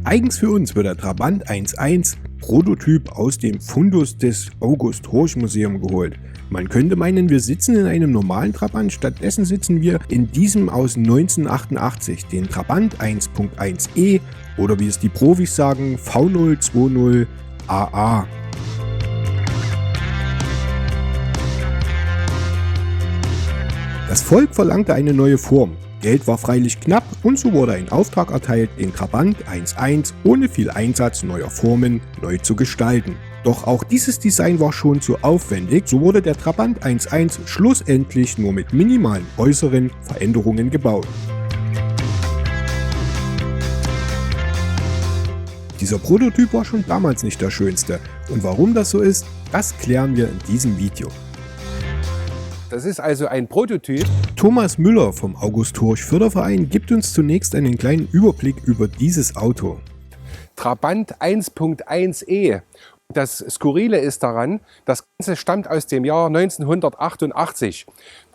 Eigens für uns wird der Trabant 1.1 Prototyp aus dem Fundus des August Horch Museum geholt. Man könnte meinen, wir sitzen in einem normalen Trabant, stattdessen sitzen wir in diesem aus 1988, den Trabant 1.1e oder wie es die Profis sagen, V020 AA. Das Volk verlangte eine neue Form. Geld war freilich knapp und so wurde ein Auftrag erteilt, den Trabant 1.1 ohne viel Einsatz neuer Formen neu zu gestalten. Doch auch dieses Design war schon zu aufwendig, so wurde der Trabant 1.1 schlussendlich nur mit minimalen äußeren Veränderungen gebaut. Dieser Prototyp war schon damals nicht der schönste und warum das so ist, das klären wir in diesem Video. Das ist also ein Prototyp. Thomas Müller vom August Horch Förderverein gibt uns zunächst einen kleinen Überblick über dieses Auto. Trabant 1.1e. Das Skurrile ist daran, das Ganze stammt aus dem Jahr 1988.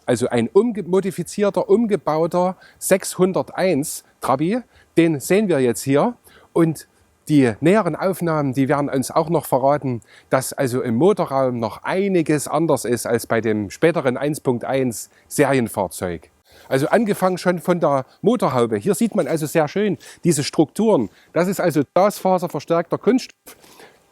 Also ein modifizierter, umgebauter 601 Trabi. Den sehen wir jetzt hier. Und die näheren Aufnahmen, die werden uns auch noch verraten, dass also im Motorraum noch einiges anders ist als bei dem späteren 1.1 Serienfahrzeug. Also angefangen schon von der Motorhaube. Hier sieht man also sehr schön diese Strukturen. Das ist also glasfaserverstärkter Kunststoff.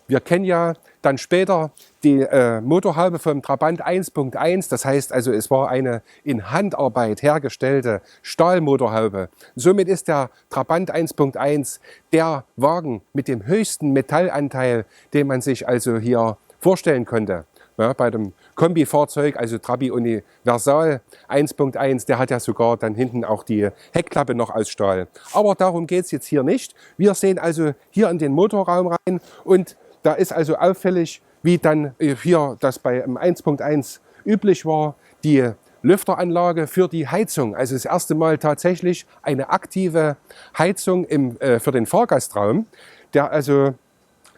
Wir kennen ja dann später die Motorhaube vom Trabant 1.1. Das heißt also, es war eine in Handarbeit hergestellte Stahlmotorhaube. Somit ist der Trabant 1.1 der Wagen mit dem höchsten Metallanteil, den man sich also hier vorstellen konnte. Ja, bei dem Kombifahrzeug, also Trabi Universal 1.1, der hat ja sogar dann hinten auch die Heckklappe noch aus Stahl. Aber darum geht es jetzt hier nicht. Wir sehen also hier in den Motorraum rein und da ist also auffällig, wie dann hier das bei 1.1 üblich war, die Lüfteranlage für die Heizung. Also das erste Mal tatsächlich eine aktive Heizung für den Fahrgastraum, der also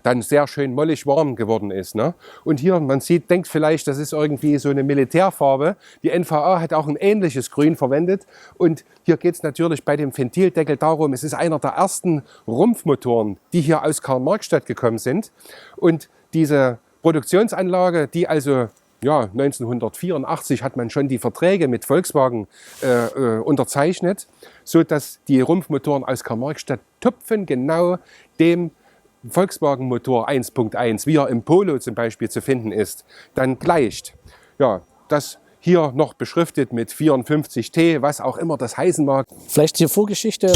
dann sehr schön mollig warm geworden ist. Ne? Und hier, man sieht, denkt vielleicht, das ist irgendwie so eine Militärfarbe. Die NVA hat auch ein ähnliches Grün verwendet. Und hier geht es natürlich bei dem Ventildeckel darum, es ist einer der ersten Rumpfmotoren, die hier aus Karl-Marx-Stadt gekommen sind. Und diese Produktionsanlage, die also ja, 1984 hat man schon die Verträge mit Volkswagen unterzeichnet, sodass die Rumpfmotoren aus Karl-Marx-Stadt tupfen genau dem Volkswagen-Motor 1.1, wie er im Polo zum Beispiel zu finden ist, dann gleicht. Ja, das hier noch beschriftet mit 54T, was auch immer das heißen mag. Vielleicht die Vorgeschichte.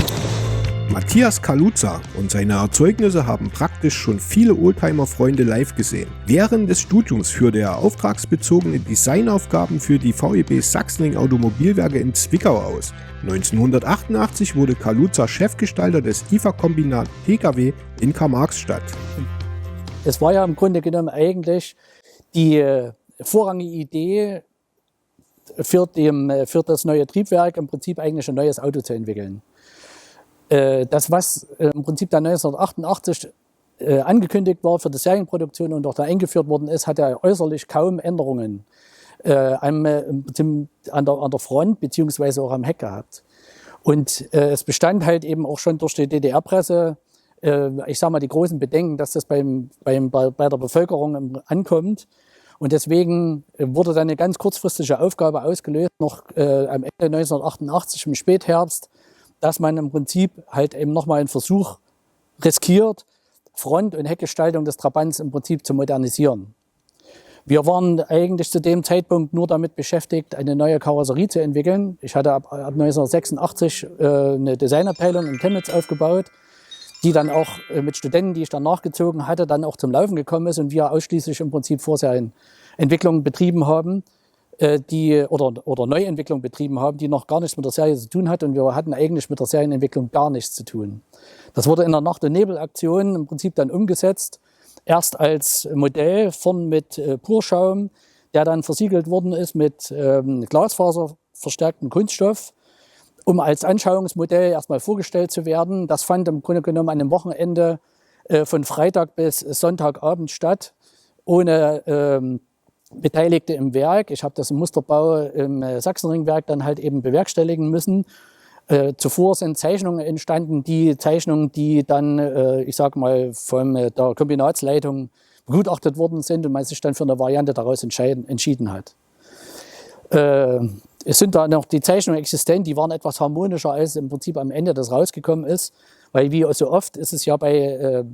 Matthias Kaluza und seine Erzeugnisse haben praktisch schon viele Oldtimer-Freunde live gesehen. Während des Studiums führte er auftragsbezogene Designaufgaben für die VEB Sachsenring Automobilwerke in Zwickau aus. 1988 wurde Kaluza Chefgestalter des IFA-Kombinat PKW in Karl-Marx-Stadt. Es war ja im Grunde genommen eigentlich die vorrangige Idee für das neue Triebwerk im Prinzip eigentlich ein neues Auto zu entwickeln. Das, was im Prinzip dann 1988 angekündigt war für die Serienproduktion und auch da eingeführt worden ist, hat ja äußerlich kaum Änderungen an der Front beziehungsweise auch am Heck gehabt. Und es bestand halt eben auch schon durch die DDR-Presse, ich sage mal, die großen Bedenken, dass das bei der Bevölkerung ankommt. Und deswegen wurde dann eine ganz kurzfristige Aufgabe ausgelöst, noch am Ende 1988 im Spätherbst, dass man im Prinzip halt eben nochmal einen Versuch riskiert, Front- und Heckgestaltung des Trabants im Prinzip zu modernisieren. Wir waren eigentlich zu dem Zeitpunkt nur damit beschäftigt, eine neue Karosserie zu entwickeln. Ich hatte ab 1986 eine Designabteilung in Chemnitz aufgebaut, die dann auch mit Studenten, die ich dann nachgezogen hatte, dann auch zum Laufen gekommen ist und wir ausschließlich im Prinzip Vorserienentwicklungen betrieben haben, oder Neuentwicklung betrieben haben, die noch gar nichts mit der Serie zu tun hat und wir hatten eigentlich mit der Serienentwicklung gar nichts zu tun. Das wurde in der Nacht- und Nebelaktion im Prinzip dann umgesetzt, erst als Modell vorn mit Purschaum, der dann versiegelt worden ist mit glasfaserverstärktem Kunststoff, um als Anschauungsmodell erstmal vorgestellt zu werden. Das fand im Grunde genommen an einem Wochenende von Freitag bis Sonntagabend statt, ohne Beteiligte im Werk. Ich habe das im Musterbau im Sachsenringwerk dann halt eben bewerkstelligen müssen. Zuvor sind Zeichnungen entstanden, die Zeichnungen, die dann, ich sag mal, von der Kombinatsleitung begutachtet worden sind und man sich dann für eine Variante daraus entschieden hat. Es sind da noch die Zeichnungen existent, die waren etwas harmonischer, als im Prinzip am Ende das rausgekommen ist. Weil wie so oft ist es ja bei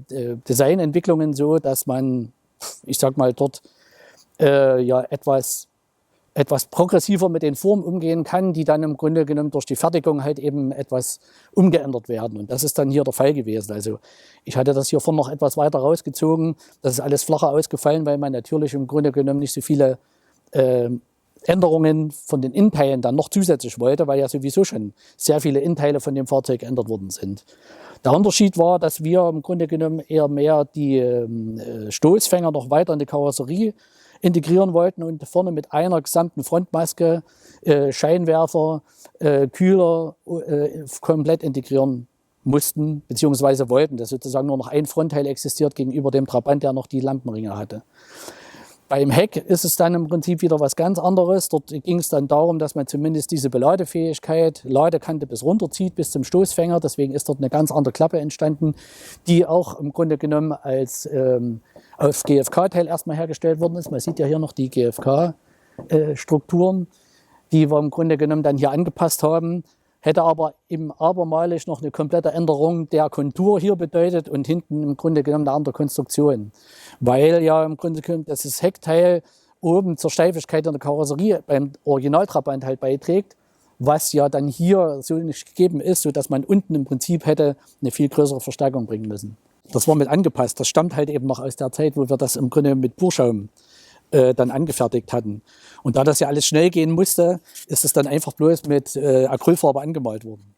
Designentwicklungen so, dass man, ich sag mal, dort ja etwas progressiver mit den Formen umgehen kann, die dann im Grunde genommen durch die Fertigung halt eben etwas umgeändert werden. Und das ist dann hier der Fall gewesen. Also ich hatte das hier vorne noch etwas weiter rausgezogen. Das ist alles flacher ausgefallen, weil man natürlich im Grunde genommen nicht so viele Änderungen von den Innenteilen dann noch zusätzlich wollte, weil ja sowieso schon sehr viele Innenteile von dem Fahrzeug geändert worden sind. Der Unterschied war, dass wir im Grunde genommen eher mehr die Stoßfänger noch weiter in die Karosserie integrieren wollten und vorne mit einer gesamten Frontmaske, Scheinwerfer, Kühler komplett integrieren mussten, beziehungsweise wollten, dass sozusagen nur noch ein Frontteil existiert gegenüber dem Trabant, der noch die Lampenringe hatte. Beim Heck ist es dann im Prinzip wieder was ganz anderes. Dort ging es dann darum, dass man zumindest diese Beladefähigkeit, Ladekante bis runterzieht, bis zum Stoßfänger. Deswegen ist dort eine ganz andere Klappe entstanden, die auch im Grunde genommen als auf GFK-Teil erstmal hergestellt worden ist. Man sieht ja hier noch die GFK-Strukturen, die wir im Grunde genommen dann hier angepasst haben. Hätte aber eben abermalig noch eine komplette Änderung der Kontur hier bedeutet und hinten im Grunde genommen eine andere Konstruktion. Weil ja im Grunde genommen das Heckteil oben zur Steifigkeit in der Karosserie beim Originaltrabant halt beiträgt, was ja dann hier so nicht gegeben ist, sodass man unten im Prinzip hätte eine viel größere Verstärkung bringen müssen. Das war mit angepasst. Das stammt halt eben noch aus der Zeit, wo wir das im Grunde mit Purschaum dann angefertigt hatten. Und da das ja alles schnell gehen musste, ist es dann einfach bloß mit Acrylfarbe angemalt worden.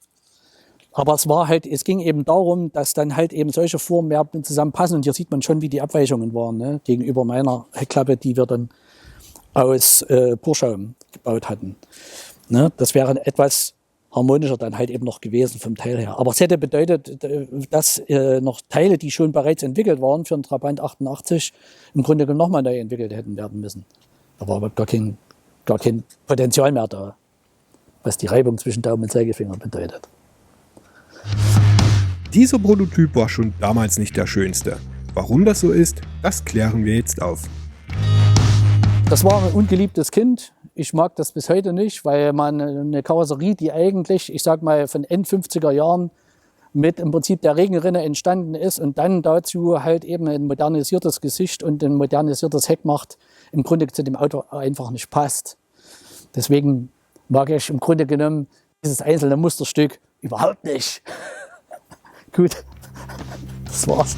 Aber es ging eben darum, dass dann halt eben solche Formen mehr zusammenpassen. Und hier sieht man schon, wie die Abweichungen waren, ne, gegenüber meiner Heckklappe, die wir dann aus Purschaum gebaut hatten. Ne, das wäre etwas harmonischer dann halt eben noch gewesen vom Teil her. Aber es hätte bedeutet, dass noch Teile, die schon bereits entwickelt waren für den Trabant 88, im Grunde genommen nochmal neu entwickelt hätten werden müssen. Da war aber gar kein Potenzial mehr da, was die Reibung zwischen Daumen und Zeigefinger bedeutet. Dieser Prototyp war schon damals nicht der schönste. Warum das so ist, das klären wir jetzt auf. Das war ein ungeliebtes Kind. Ich mag das bis heute nicht, weil man eine Karosserie, die eigentlich, ich sag mal, von End-50er Jahren mit im Prinzip der Regenrinne entstanden ist und dann dazu halt eben ein modernisiertes Gesicht und ein modernisiertes Heck macht, im Grunde zu dem Auto einfach nicht passt. Deswegen mag ich im Grunde genommen dieses einzelne Musterstück überhaupt nicht. Gut, das war's.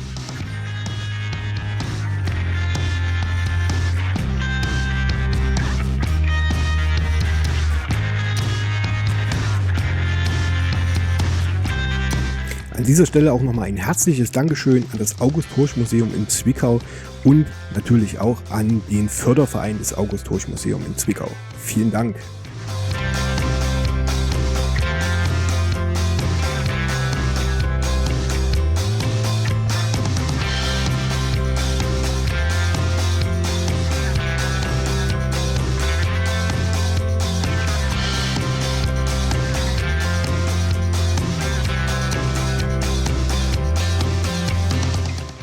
An dieser Stelle auch nochmal ein herzliches Dankeschön an das August-Horch-Museum in Zwickau und natürlich auch an den Förderverein des August-Horch-Museum in Zwickau. Vielen Dank.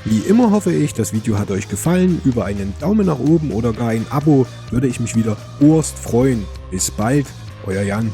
Wie immer hoffe ich, das Video hat euch gefallen. Über einen Daumen nach oben oder gar ein Abo würde ich mich wieder urst freuen. Bis bald, euer Jan.